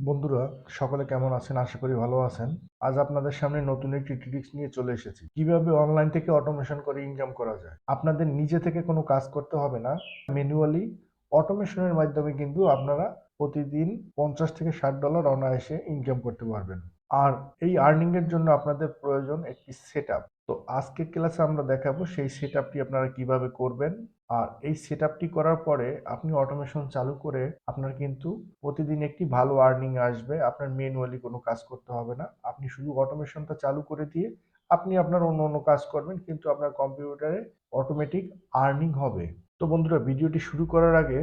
বন্ধুরা, সকলে কেমন আছেন? আশা করি ভালো আছেন। আজ আপনাদের সামনে নতুন একটি ট্রিক্স নিয়ে চলে এসেছি। কিভাবে অনলাইন থেকে অটোমেশন করে ইনকাম করা যায়। আপনাদের নিজে থেকে কোনো কাজ করতে হবে না। ম্যানুয়ালি অটোমেশনের মাধ্যমে কিন্তু আপনারা প্রতিদিন $50 থেকে $60 অনায়াসে ইনকাম করতে পারবেন। আর এই আর্নিং এর জন্য আপনাদের প্রয়োজন একটি সেটআপ। তো আজকের ক্লাসে আমরা দেখাবো সেই সেটআপটি আপনারা কিভাবে করবেন। আর এই সেটআপটি করার পরে আপনি অটোমেশন চালু করে আপনার কিন্তু প্রতিদিন একটি ভালো আর্নিং আসবে। আপনার ম্যানুয়ালি কোনো কাজ করতে হবে না। আপনি শুধু অটোমেশনটা চালু করে দিয়ে আপনি আপনার অন্য কাজ করবেন, কিন্তু আপনার কম্পিউটারে অটোমেটিক আর্নিং হবে। তো বন্ধুরা, ভিডিওটি শুরু করার আগে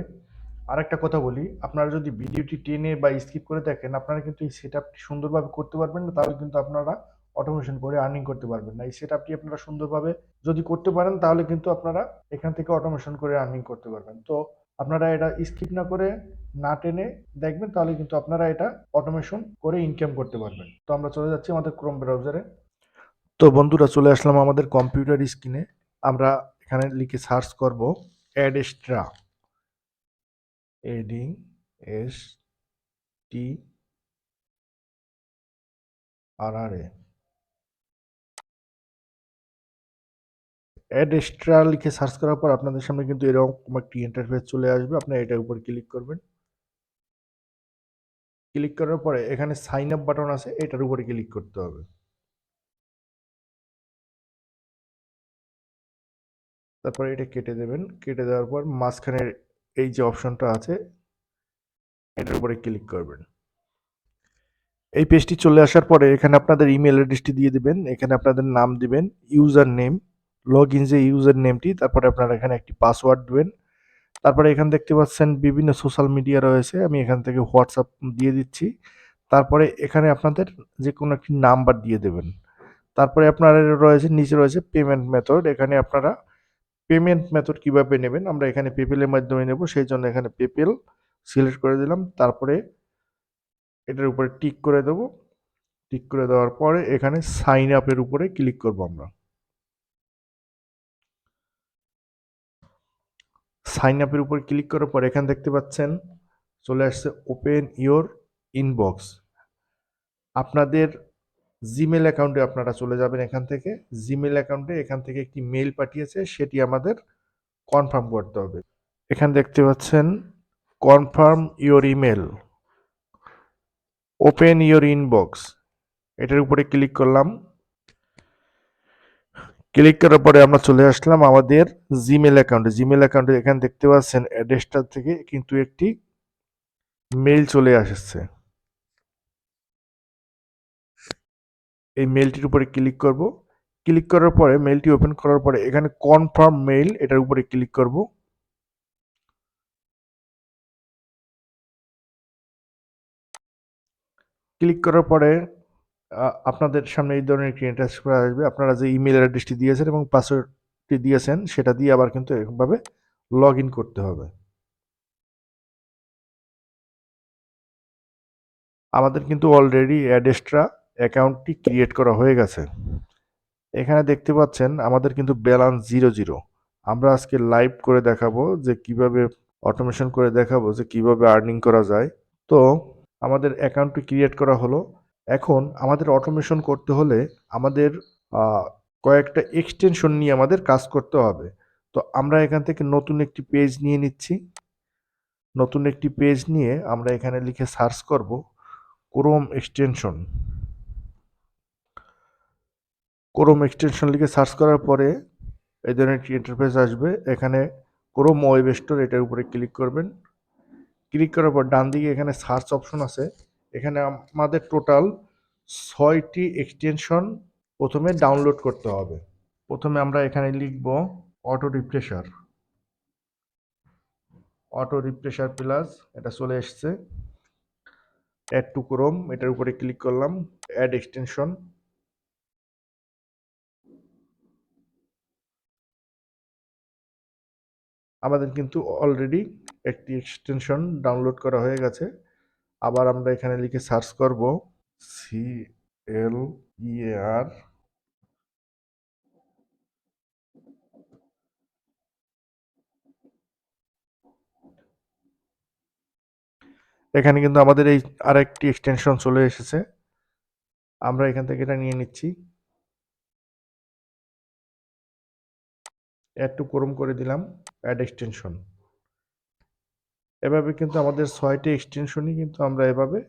আরেকটা কথা বলি, আপনারা যদি ভিডিওটি টেনে বা স্কিপ করে দেখেন আপনারা কিন্তু এই সেটআপটি সুন্দরভাবে করতে পারবেন না, তাহলে কিন্তু আপনারা অটোমেশন করে আর্নিং করতে পারবেন না। এই সেটআপটি আপনারা সুন্দরভাবে যদি করতে পারেন তাহলে কিন্তু আপনারা এখান থেকে অটোমেশন করে আর্নিং করতে পারবেন। তো আপনারা এটা স্কিপ না করে না টেনে দেখবেন, তাহলে কিন্তু আপনারা এটা অটোমেশন করে ইনকাম করতে পারবেন। তো আমরা চলে যাচ্ছি আমাদের ক্রোম ব্রাউজারে। তো বন্ধুরা, চলে আসলাম আমাদের কম্পিউটার স্ক্রিনে। আমরা এখানে লিখে সার্চ করব অ্যাডেস্ট্রা, এডি এস টি আর আর এ, অ্যাডেস্ট্রা লিখে সার্চ করার পর আপনাদের সামনে কিন্তু এরকম একটি ইন্টারফেস চলে আসবে। আপনারা এটার উপর ক্লিক করবেন। ক্লিক করার পরে এখানে সাইন আপ বাটন আছে, এটার উপরে ক্লিক করতে হবে। তারপরে এটা কেটে দেবেন। কেটে দেওয়ার পর মাঝখানের এই যে অপশনটা আছে এটার উপরে ক্লিক করবেন। এই পেজটি চলে আসার পরে এখানে আপনাদের ইমেল অ্যাড্রেসটি দিয়ে দিবেন। এখানে আপনাদের নাম দিবেন, ইউজার নেম, লগ ইন যে ইউজার নেমটি, তারপরে আপনারা এখানে একটি পাসওয়ার্ড দিবেন। তারপরে এখানে দেখতে পাচ্ছেন বিভিন্ন সোশ্যাল মিডিয়া রয়েছে, আমি এখান থেকে হোয়াটসঅ্যাপ দিয়ে দিচ্ছি। তারপরে এখানে আপনাদের যে কোনো একটি নাম্বার দিয়ে দেবেন। তারপরে আপনার রয়েছে, নিচে রয়েছে পেমেন্ট মেথড। এখানে আপনারা পেমেন্ট মেথড কিভাবে নেবেন, আমরা এখানে পেপেলের মাধ্যমে নেব, সেই জন্য এখানে পেপেল সিলেক্ট করে দিলাম। তারপরে এটার উপরে টিক করে দেব। টিক করে দেওয়ার পরে এখানে সাইন আপের উপরে ক্লিক করব আমরা। সাইন আপের উপর ক্লিক করার পর এখানে দেখতে পাচ্ছেন চলে আসছে ওপেন ইওর ইনবক্স। আপনাদের জিমেল অ্যাকাউন্টে আপনারা চলে যাবেন। এখান থেকে জিমেল অ্যাকাউন্টে এখান থেকে একটি মেইল পাঠিয়েছে, সেটি আমাদের কনফার্ম করতে হবে। এখানে দেখতে পাচ্ছেন confirm your email, open your inbox, এটার উপরে ক্লিক করলাম। ক্লিক করার পরে আমরা চলে আসলাম আমাদের জিমেল অ্যাকাউন্টে। জিমেল অ্যাকাউন্টে এখানে দেখতে পাচ্ছেন অ্যাড্রেসটা থেকে কিন্তু একটি মেইল চলে আসছে। এই মেইলটির উপরে ক্লিক করব। ক্লিক করার পরে মেইলটি ওপেন করার পরে এখানে কনফার্ম মেইল, এটার উপরে ক্লিক করব। ক্লিক করার পরে আপনাদের সামনে এই ধরনের একটি ইন্টারফেস আসবে। আপনারা যে ইমেল অ্যাড্রেসটি দিয়েছেন এবং পাসওয়ার্ডটি দিয়েছেন সেটা দিয়ে আবার কিন্তু এরকমভাবে লগ ইন করতে হবে। আমাদের কিন্তু অলরেডি অ্যাডেস্ট্রা অ্যাকাউন্টটি ক্রিয়েট করা হয়ে গেছে। এখানে দেখতে পাচ্ছেন আমাদের কিন্তু ব্যালেন্স 0 আমরা আজকে লাইভ করে দেখাবো যে কিভাবে অটোমেশন করে দেখাবো যে কিভাবে আর্নিং করা যায়। তো আমাদের অ্যাকাউন্টটি ক্রিয়েট করা হলো। এখন আমাদের অটোমেশন করতে হলে আমাদের কয়েকটা এক্সটেনশন নিয়ে আমাদের কাজ করতে হবে। তো আমরা এখান থেকে নতুন একটি পেজ নিয়ে নিচ্ছি। নতুন একটি পেজ নিয়ে আমরা এখানে লিখে সার্চ করব ক্রোম এক্সটেনশন। ক্রোম এক্সটেনশন লিখে সার্চ করার পরে এই ধরনের একটি ইন্টারফেস আসবে। এখানে ক্রোম ওয়েব স্টোর, এটার উপরে ক্লিক করবেন। ক্লিক করার পর ডান দিকে এখানে সার্চ অপশন আছে। এখানে আমাদের টোটাল 6টি এক্সটেনশন প্রথমে ডাউনলোড করতে হবে। প্রথমে আমরা এখানে লিখব auto refresher. Auto refresher plus, এটা চলে এসছে। অ্যাড টু ক্রোম, এটার উপরে ক্লিক করলাম। Add extension. আমাদের কিন্তু অলরেডি একটি এক্সটেনশন ডাউনলোড করা হয়ে গেছে। আবার আমরা এখানে লিখে সার্চ করব CLEAR এখানে কিন্তু আমাদের এই আরেকটি এক্সটেনশন চলে এসেছে। আমরা এখান থেকে এটা নিয়ে নিচ্ছি, অ্যাড টু ক্রোম করে দিলাম, অ্যাড এক্সটেনশন। এভাবে কিন্তু আমাদের 6টি এক্সটেনশনই কিন্তু আমরা এভাবে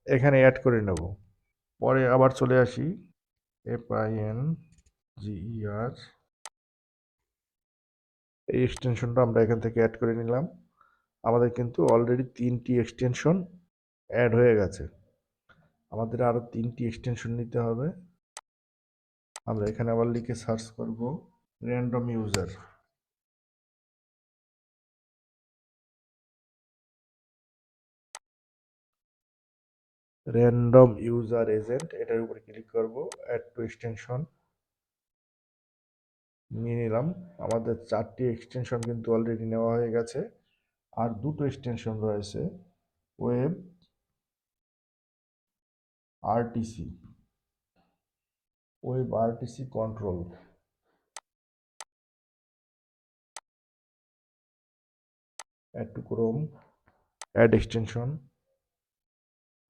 এখানে অ্যাড করে নেব। পরে আবার চলে আসি, FINGER, এই এক্সটেনশনটা আমরা এখান থেকে অ্যাড করে নিলাম। আমাদের কিন্তু অলরেডি 3টি এক্সটেনশন অ্যাড হয়ে গেছে। আমাদের আরও 3টি এক্সটেনশন নিতে হবে। আমরা এখানে আবার লিখে সার্চ করব random user. Random user agent, এটার উপরে ক্লিক করব, অ্যাড টু এক্সটেনশন নিয়ে নিলাম। আমাদের 4টি এক্সটেনশন কিন্তু অলরেডি নেওয়া হয়ে গেছে। আর 2টো এক্সটেনশন রয়েছে, web RTC, web RTC control, add to Chrome, add extension.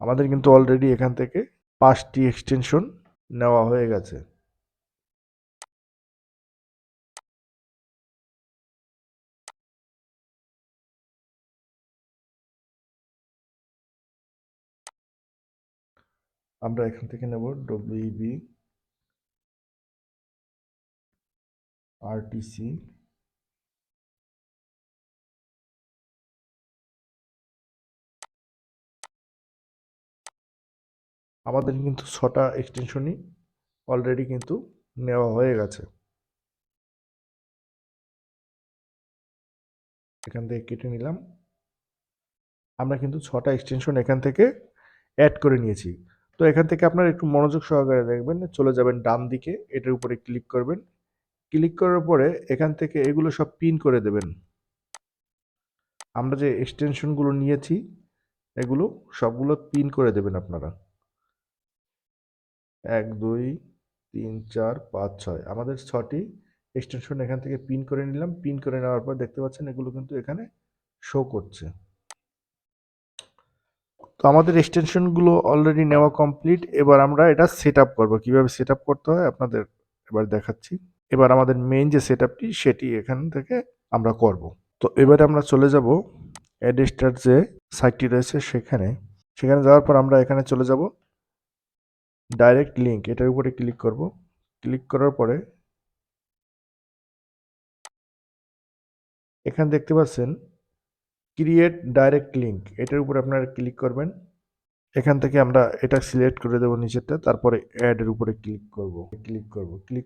আমাদের কিন্তু অলরেডি এখান থেকে 5টি এক্সটেনশন নেওয়া হয়ে গেছে। আমরা এখান থেকে নেব ডব্লিউবি আরটিসি, আমাদের কিন্তু 6টা এক্সটেনশনই অলরেডি কিন্তু নেওয়া হয়ে গেছে। এখান থেকে কেটে নিলাম। আমরা কিন্তু 6টা এক্সটেনশন এখান থেকে অ্যাড করে নিয়েছি। তো এখান থেকে আপনারা একটু মনোযোগ সহকারে দেখবেন, চলে যাবেন ডান দিকে, এটার উপরে ক্লিক করবেন। ক্লিক করার পরে এখান থেকে এগুলো সব পিন করে দেবেন। আমরা যে এক্সটেনশনগুলো নিয়েছি এগুলো সবগুলো পিন করে দেবেন আপনারা। 1 2 3 4 5 6, আমাদের 6টি এক্সটেনশন এখান থেকে পিন করে নিলাম। পিন করে নেওয়ার পর দেখতে পাচ্ছেন এগুলো কিন্তু এখানে শো করছে। তো আমাদের এক্সটেনশনগুলো অলরেডি নেওয়া কমপ্লিট। এবার আমরা এটা সেট আপ করবো। কীভাবে সেট আপ করতে হয় আপনাদের এবার দেখাচ্ছি। এবার আমাদের মেইন যে সেট আপটি সেটি এখান থেকে আমরা করব। তো এবারে আমরা চলে যাব অ্যাডেস্টার যে সাইটটি রয়েছে সেখানে। সেখানে যাওয়ার পর আমরা এখানে চলে যাব ডাইরেক্ট লিঙ্ক, এটার উপরে ক্লিক করব। ক্লিক করার পরে এখানে দেখতে পাচ্ছেন ক্রিয়েট ডাইরেক্ট লিঙ্ক, এটার উপরে আপনারা ক্লিক করবেন। এখান থেকে আমরা এটা সিলেক্ট করে দেবো নিচেরটা, তারপরে অ্যাডের উপরে ক্লিক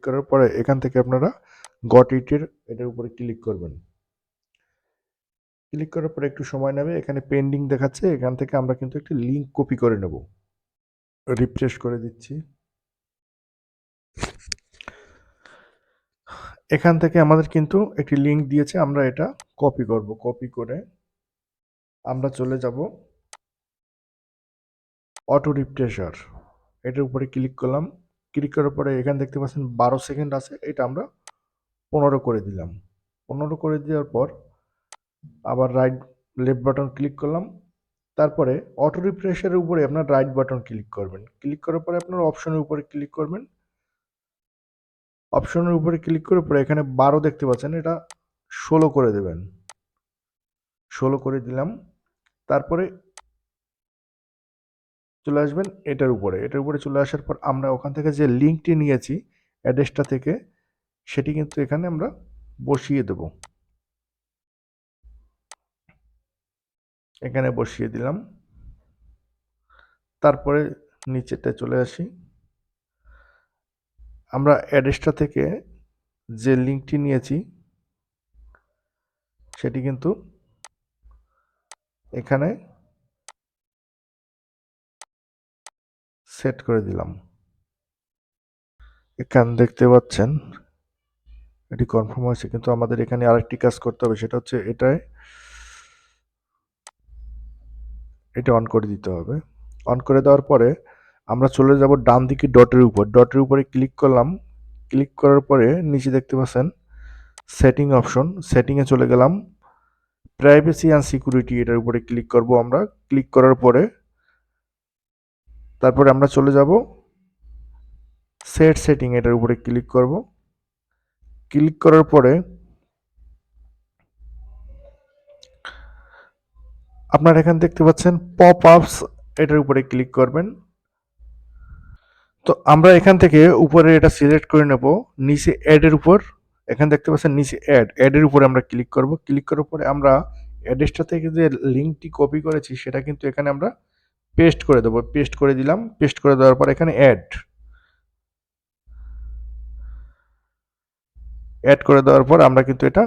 করার পরে এখান থেকে আপনারা গট ইটের এটার উপরে ক্লিক করবেন। ক্লিক করার পরে একটু সময় নেবে, এখানে পেন্ডিং দেখাচ্ছে। এখান থেকে আমরা কিন্তু একটি লিঙ্ক কপি করে নেব। রিফ্রেশ করে দিচ্ছি। এখান থেকে আমাদের কিন্তু একটি লিঙ্ক দিয়েছে, আমরা এটা কপি করব। কপি করে আমরা চলে যাব অটো রিফ্রেশার, এটার উপরে ক্লিক করলাম। ক্লিক করার পরে এখানে দেখতে পাচ্ছেন 12 সেকেন্ড আছে, এটা আমরা 15 করে দিলাম। 15 করে দেওয়ার পর আবার লেফট বাটন ক্লিক করলাম। তারপরে অটো রিফ্রেশারের উপরে আপনার রাইট বাটন ক্লিক করবেন। ক্লিক করার পরে আপনার অপশনের উপরে ক্লিক করবেন। অপশনের উপরে ক্লিক করার পরে এখানে 12 দেখতে পাচ্ছেন, এটা 16 করে দেবেন। 16 করে দিলাম। তারপরে চলে আসবেন এটার উপরে চলে আসার পর আমরা ওখান থেকে যে লিঙ্কটি নিয়েছি অ্যাড্রেসটা থেকে, সেটি কিন্তু এখানে আমরা বসিয়ে দেব। এখানে বসিয়ে দিলাম। তারপরে নিচেটা চলে আসি। আমরা অ্যাড্রেসটা থেকে যে লিঙ্কটি নিয়েছি সেটি কিন্তু এখানে সেট করে দিলাম। এখানে দেখতে পাচ্ছেন এটি কনফার্ম হয়েছে, কিন্তু আমাদের এখানে আরেকটি কাজ করতে হবে, সেটা হচ্ছে এটা অন করে দিতে হবে। অন করে দেওয়ার পরে আমরা চলে যাব ডান দিকে ডটের উপরে ক্লিক করলাম। ক্লিক করার পরে নিচে দেখতে পাচ্ছেন সেটিং অপশন, সেটিংয়ে চলে গেলাম। প্রাইভেসি অ্যান্ড সিকিউরিটি এটার উপরে ক্লিক করব আমরা। ক্লিক করার পরে তারপরে আমরা চলে যাব সেট সেটিং এটার উপরে ক্লিক করব। ক্লিক করার পরে আপনারা এখানে দেখতে পাচ্ছেন পপ আপস, এটার উপরে ক্লিক করবেন। তো আমরা এখান থেকে উপরে এটা সিলেক্ট করে নেব, নিচে অ্যাড এর উপর এখানে দেখতে পাচ্ছেন নিচে অ্যাড এর উপরে আমরা ক্লিক করব। ক্লিক করার পরে আমরা অ্যাড্রেসটা থেকে যে লিঙ্কটি কপি করেছি সেটা কিন্তু এখানে আমরা পেস্ট করে দেবো। পেস্ট করে দিলাম। পেস্ট করে দেওয়ার পর এখানে অ্যাড করে দেওয়ার পর আমরা কিন্তু এটা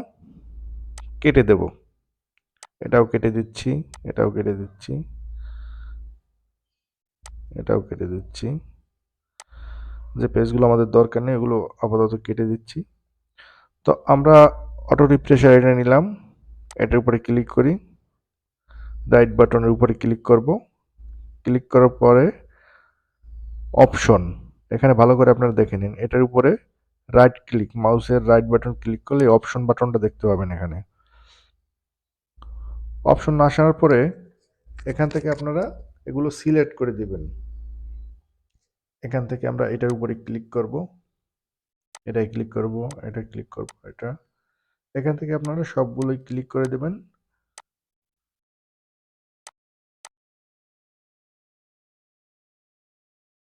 কেটে দেব। এটাও কেটে দিচ্ছি, এটাও কেটে দিচ্ছি, এটাও কেটে দিচ্ছি। যে পেজগুলো আমাদের দরকার নেই এগুলো আপাতত কেটে দিচ্ছি। তো আমরা অটো রিফ্রেশার এটা নিলাম, এটার উপরে ক্লিক করি, রাইট বাটনের উপরে ক্লিক করব। ক্লিক করার পরে অপশন, এখানে ভালো করে আপনারা দেখে নিন, এটার উপরে রাইট ক্লিক, মাউসের রাইট বাটন ক্লিক করলে অপশন বাটনটা দেখতে পাবেন। এখানে অপশন আসার পরে এখান থেকে আপনারা এগুলো সিলেক্ট করে দিবেন। এখান থেকে আমরা এটার উপরে ক্লিক করব, এটাই ক্লিক করব, এটা ক্লিক করব, এটা এখান থেকে আপনারা সবগুলোই ক্লিক করে দেবেন।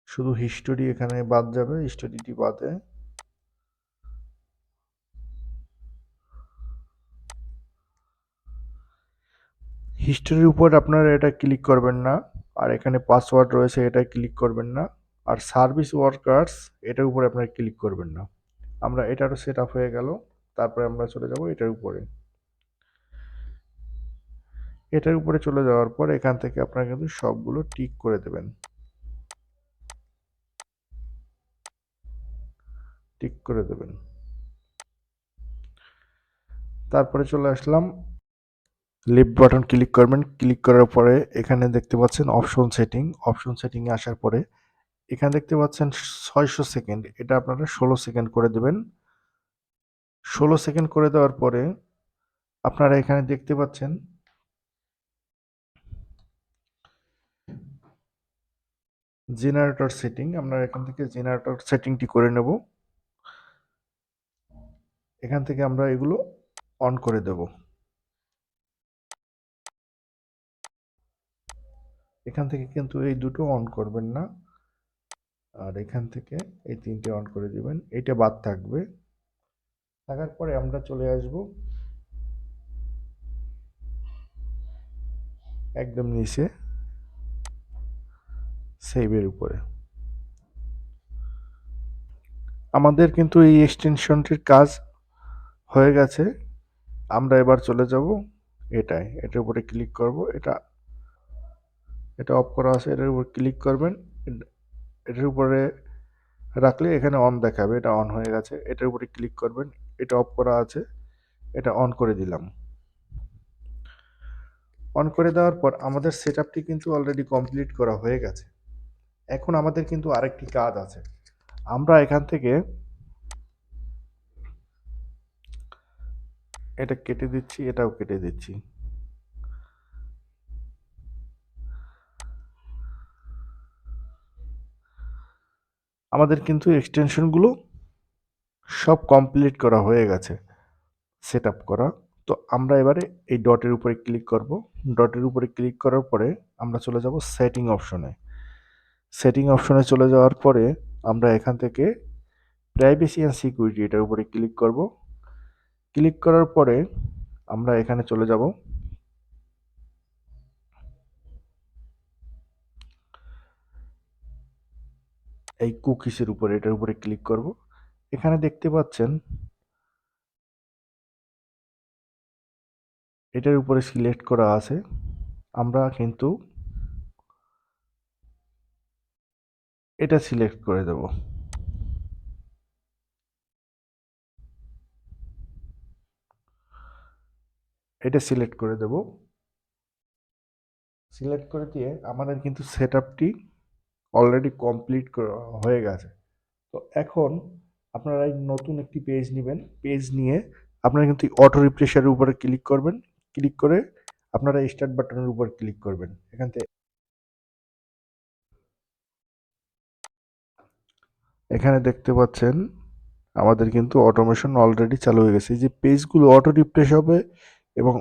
শুধু হিস্টোরি এখানে বাদ যাবে, হিস্টোরিটি বাদে হিস্টোরির উপর আপনারা এটা ক্লিক করবেন না, আর এখানে পাসওয়ার্ড রয়েছে এটা ক্লিক করবেন না, আর সার্ভিস ওয়ার্কার্স এটার উপরে আপনারা ক্লিক করবেন না। আমরা এটারও সেট আপ হয়ে গেল। তারপরে আমরা চলে যাব এটার উপরে। এটার উপরে চলে যাওয়ার পর এখান থেকে আপনারা কিন্তু সবগুলো টিক করে দেবেন, টিক করে দেবেন। তারপরে চলে আসলাম, লেফট বাটন ক্লিক করবেন। ক্লিক করার পরে এখানে দেখতে পাচ্ছেন অপশন সেটিং, অপশন সেটিংয়ে আসার পরে এখানে দেখতে পাচ্ছেন 600 সেকেন্ড, এটা আপনারা 16 সেকেন্ড করে দেবেন। 16 সেকেন্ড করে দেওয়ার পরে আপনারা এখানে দেখতে পাচ্ছেন জেনারেটর সেটিং, আমরা এখান থেকে জেনারেটর সেটিংটি করে নেব। এখান থেকে আমরা এগুলো অন করে দেব। এখান থেকে কিন্তু এই দুটো অন করবেন না, আর এখান থেকে এই তিনটে অন করে দিবেন, এটা বাদ থাকবে। থাকার পরে আমরা চলে আসব একদম নিচে সেভের উপরে। আমাদের কিন্তু এই এক্সটেনশনটির কাজ হয়ে গেছে। আমরা এবার চলে যাব এটার উপরে ক্লিক করব। এটা অফ করা আছে, এটার উপর ক্লিক করবেন। এটার উপরে রাখলে এখানে অন দেখাবে, এটা অন হয়ে গেছে। এটার উপরে ক্লিক করবেন, এটা অফ করা আছে, এটা অন করে দিলাম। অন করে দেওয়ার পর আমাদের সেটআপটি কিন্তু অলরেডি কমপ্লিট করা হয়ে গেছে। এখন আমাদের কিন্তু আরেকটি কাজ আছে। আমরা এখান থেকে এটা কেটে দিচ্ছি, এটাও কেটে দিচ্ছি। আমাদের কিন্তু এক্সটেনশনগুলো সব কমপ্লিট করা হয়ে গেছে, সেট আপ করা। তো আমরা এবারে এই ডটের উপরে ক্লিক করব। ডটের উপরে ক্লিক করার পরে আমরা চলে যাব সেটিং অপশনে। সেটিং অপশনে চলে যাওয়ার পরে আমরা এখান থেকে প্রাইভেসি অ্যান্ড সিকিউরিটি এটার উপরে ক্লিক করব। ক্লিক করার পরে আমরা এখানে চলে যাব এই কুকিসের উপরে, এটার উপরে ক্লিক করব। এখানে দেখতে পাচ্ছেন এটার উপরে সিলেক্ট করা আছে। আমরা কিন্তু এটা সিলেক্ট করে দেব। এটা সিলেক্ট করে দেব। সিলেক্ট করে দিয়ে আমাদের কিন্তু সেটআপটি অলরেডি কমপ্লিট হয়ে গেছে। তো এখন আপনারা এই নতুন একটি পেজ নেবেন। পেজ নিয়ে আপনারা কিন্তু অটো রিফ্রেশারের উপরে ক্লিক করবেন। ক্লিক করে আপনারা স্টার্ট বাটনের উপর ক্লিক করবেন। এখানে দেখতে পাচ্ছেন আমাদের কিন্তু অটোমেশন অলরেডি চালু হয়ে গেছে। এই যে পেজগুলো অটো রিফ্রেশ হবে এবং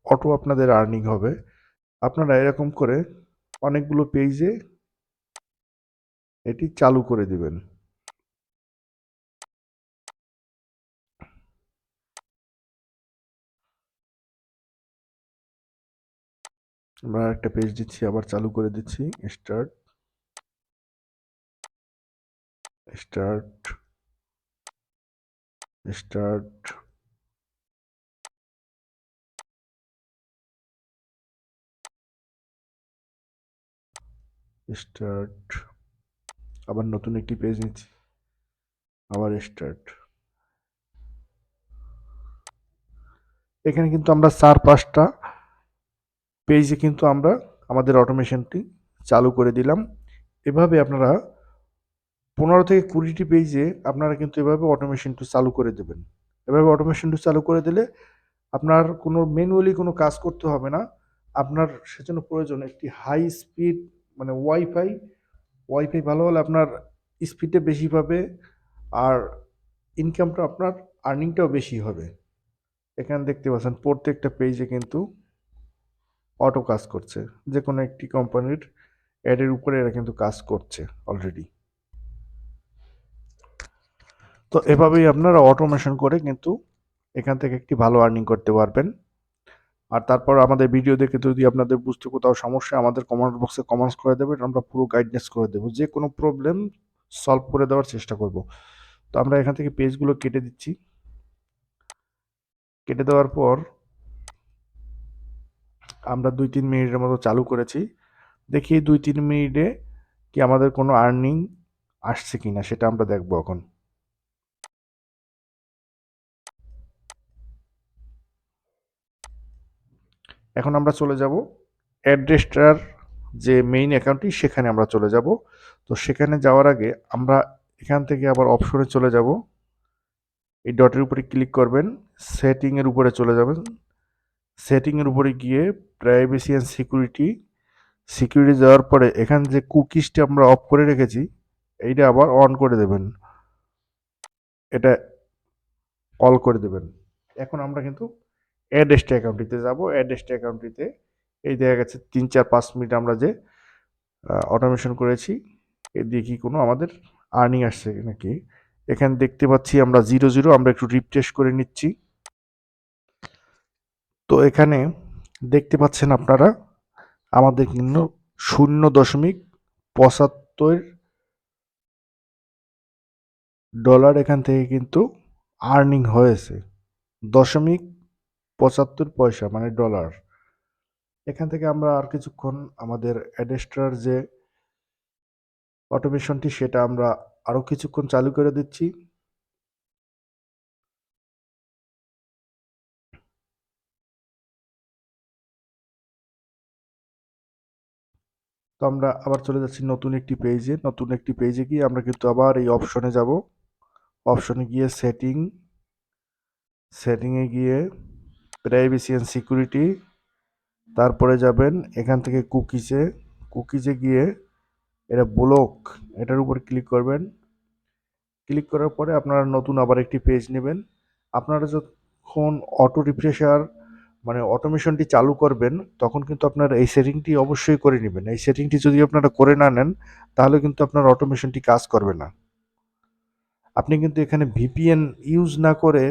অটো আপনাদের আর্নিং হবে। আপনারা এরকম করে অনেকগুলো পেজে এটি চালু করে দিবেন। আমরা একটা পেজ দিচ্ছি, আবার চালু করে দিচ্ছি। স্টার্ট স্টার্ট স্টার্ট স্টার্ট আবার নতুন একটি পেজ নিচ্ছি, আবার স্টার্ট। এখানে কিন্তু আমরা 4-5টা পেজে কিন্তু আমরা আমাদের অটোমেশনটি চালু করে দিলাম। এভাবে আপনারা 15 থেকে 20টি পেজে আপনারা কিন্তু এভাবে অটোমেশনটি চালু করে দেবেন। এভাবে অটোমেশনটি চালু করে দিলে আপনার কোনো ম্যানুয়ালি কোনো কাজ করতে হবে না। আপনার সেজন্য প্রয়োজন একটি হাই স্পিড, মানে ওয়াইফাই ভালো হলে আপনার স্পিডে বেশি পাবে, আর ইনকামটা আপনার আর্নিংটাও বেশি হবে। এখানে দেখতে পাচ্ছেন প্রত্যেকটা পেজে কিন্তু অটো কাজ করছে। যে কোনো একটি কোম্পানির অ্যাডের উপরে এরা কিন্তু কাজ করছে অলরেডি। তো এভাবেই আপনারা অটোমেশন করে কিন্তু এখান থেকে একটি ভালো আর্নিং করতে পারবেন। আর তারপর আমাদের ভিডিও দেখে যদি আপনাদের বুঝতে কোথাও সমস্যা, আমাদের কমেন্ট বক্সে কমেন্টস করে দেবেন, আমরা পুরো গাইডনেস করে দেবো, যে কোনো প্রবলেম সলভ করে দেওয়ার চেষ্টা করব। তো আমরা এখান থেকে পেজগুলো কেটে দিচ্ছি। কেটে দেওয়ার পর আমরা 2-3 মিনিটের মতো চালু করেছি। দেখি 2-3 মিনিটে কি আমাদের কোনো আর্নিং আসছে কিনা সেটা আমরা দেখবো এখন। এখন আমরা চলে যাব অ্যাড্রেসটার যে মেইন অ্যাকাউন্টটি, সেখানে আমরা চলে যাব। তো সেখানে যাওয়ার আগে আমরা এখান থেকে আবার অপশনে চলে যাব। এই ডটের উপরে ক্লিক করবেন, সেটিংয়ের উপরে চলে যাবেন। সেটিংয়ের উপরে গিয়ে প্রাইভেসি অ্যান্ড সিকিউরিটি যাওয়ার পরে এখানে যে কুকিজটা আমরা অফ করে রেখেছি এইটা আবার অন করে দেবেন, এটা অল করে দেবেন। এখন আমরা কিন্তু অ্যাড্রেসটা অ্যাকাউন্টটিতে যাব। অ্যাড্রেসটা অ্যাকাউন্টটিতে এই দেখা গেছে 3-4-5 মিনিট আমরা যে অটোমেশন করেছি, এ দিয়ে কি কোনো আমাদের আর্নিং আসছে নাকি। এখানে দেখতে পাচ্ছি আমরা 0 আমরা একটু রিফ্রেশ করে নিচ্ছি। তো এখানে দেখতে পাচ্ছেন আপনারা আমাদের কিন্তু $0.75 এখান থেকে কিন্তু আর্নিং হয়েছে। 0.75 মানে ডলার। এখান থেকে আমরা আর কিছুক্ষণ আমাদের অ্যাডেস্টার যে অটোমেশনটি সেটা আমরা আরো কিছুক্ষণ চালু করে দিচ্ছি। তো আমরা আবার চলে যাচ্ছি নতুন একটি পেজে গিয়ে আমরা কিন্তু আবার এই অপশনে যাব। অপশনে গিয়ে সেটিংয়ে গিয়ে প্রাইভেসি অ্যান্ড সিকিউরিটি, তারপরে যাবেন এখান থেকে কুকিজে গিয়ে এটা ব্লক, এটার উপর ক্লিক করবেন। ক্লিক করার পরে আপনারা নতুন আবার একটি পেজ নেবেন। আপনারা যখন অটো রিফ্রেশার মানে অটোমেশনটি চালু করবেন তখন কিন্তু আপনারা এই সেটিংটি অবশ্যই করে নেবেন। এই সেটিংটি যদি আপনারা করে না নেন তাহলে কিন্তু আপনার অটোমেশনটি কাজ করবে না। আপনি কিন্তু এখানে ভিপিএন ইউজ না করে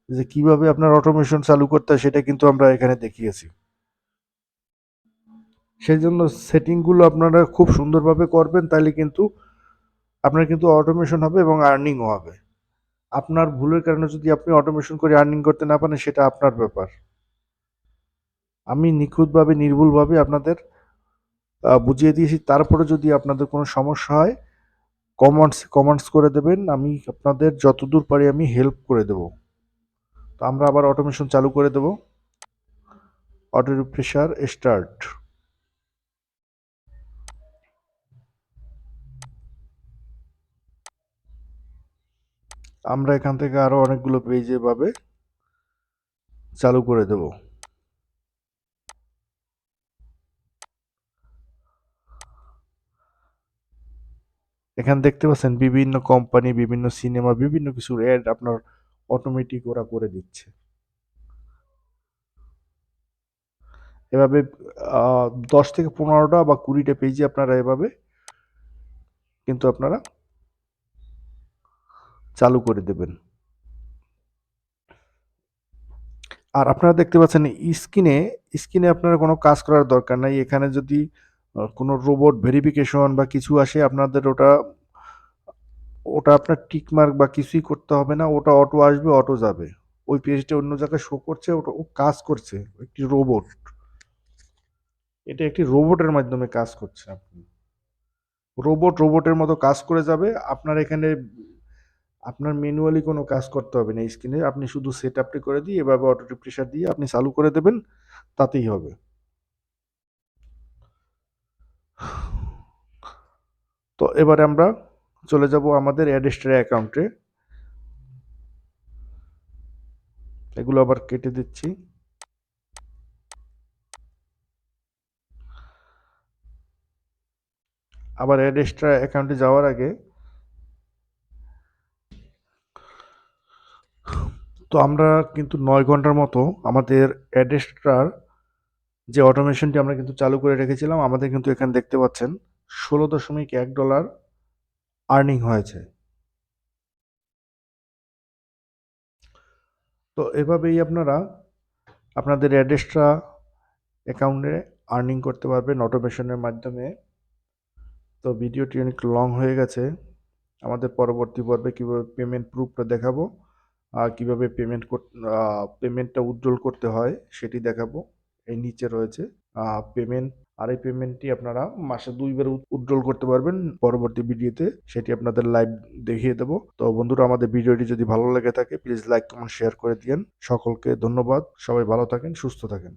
যে কিভাবে আপনার অটোমেশন চালু করতে হয় সেটা কিন্তু আমরা এখানে দেখিয়েছি। সেই জন্য সেটিংগুলো আপনারা খুব সুন্দরভাবে করবেন, তাহলে কিন্তু আপনার কিন্তু অটোমেশন হবে এবং আর্নিংও হবে। আপনার ভুলের কারণে যদি আপনি অটোমেশন করে আর্নিং করতে না পারেন সেটা আপনার ব্যাপার। আমি নিখুঁতভাবে নির্ভুলভাবে আপনাদের বুঝিয়ে দিয়েছি। তারপরে যদি আপনাদের কোনো সমস্যা হয় কমেন্টস করে দেবেন, আমি আপনাদের যতদূর পারি আমি হেল্প করে দেব। তো আমরা আবার অটোমেশন চালু করে দেব। Auto refresher start. আমরা এখান থেকে আরো অনেকগুলো পেজ এভাবে চালু করে দেব। এখানে দেখতে পাচ্ছেন বিভিন্ন কোম্পানি, বিভিন্ন সিনেমা, বিভিন্ন কিছুর অ্যাড আপনার অটোমেটিক ওরা করে দিচ্ছে। এভাবে ১০ থেকে ১৫টা বা ২০টা পেজই আপনারা এভাবে কিন্তু আপনারা চালু করে দেবেন। আর আপনারা দেখতে পাচ্ছেন স্ক্রিনে আপনারা কোনো কাজ করার দরকার নাই। এখানে যদি কোনো রোবট ভেরিফিকেশন বা কিছু আসে আপনাদের ওটা ওটা আপনার টিক মার্ক বা কিছুই করতে হবে না। ওটা অটো আসবে, অটো যাবে। ওই পেজটা অন্য জায়গায় শো করছে, ওটা ও কাজ করছে। একটি রোবট। এটা একটি রোবটের মাধ্যমে কাজ করছে আপনি। রোবটের মতো কাজ করে যাবে। আপনার এখানে আপনার ম্যানুয়ালি কোনো কাজ করতে হবে না স্ক্রিনে। আপনি শুধু সেটআপটি করে দিয়ে এভাবে অটো রিফ্রেশার দিয়ে আপনি চালু করে দেবেন, তাতেই হবে। তো এবারে আমরা চলে যাব আমাদের অ্যাডস্টার অ্যাকাউন্টে। এগুলো আবার কেটে দিচ্ছি। আবার অ্যাডস্টার অ্যাকাউন্টে যাওয়ার আগে তো আমরা কিন্তু ৯ ঘন্টার মতো আমাদের অ্যাডস্টার যে অটোমেশনটি আমরা কিন্তু চালু করে রেখেছিলাম, আমাদের কিন্তু এখানে দেখতে পাচ্ছেন $১৬.১ আর্নিং হয়েছে। তো এভাবেই আপনারা আপনাদের অ্যাডস্ট্রা অ্যাকাউন্টে আর্নিং করতে পারবেন অটোমেশনের মাধ্যমে। তো ভিডিওটি অনেক লং হয়ে গেছে। আমাদের পরবর্তী পর্বে কীভাবে পেমেন্ট প্রুফটা দেখাবো আর কীভাবে পেমেন্টটা উইথড্রল করতে হয় সেটি দেখাবো। এই নিচে রয়েছে পেমেন্ট। আর এই পেমেন্টটি আপনারা মাসে ২ বার উইথড্রল করতে পারবেন। পরবর্তী ভিডিওতে সেটি আপনাদের লাইভ দেখিয়ে দেবো। তো বন্ধুরা, আমাদের ভিডিওটি যদি ভালো লেগে থাকে প্লিজ লাইক, কমেন্ট, শেয়ার করে দিয়েন। সকলকে ধন্যবাদ। সবাই ভালো থাকেন, সুস্থ থাকেন।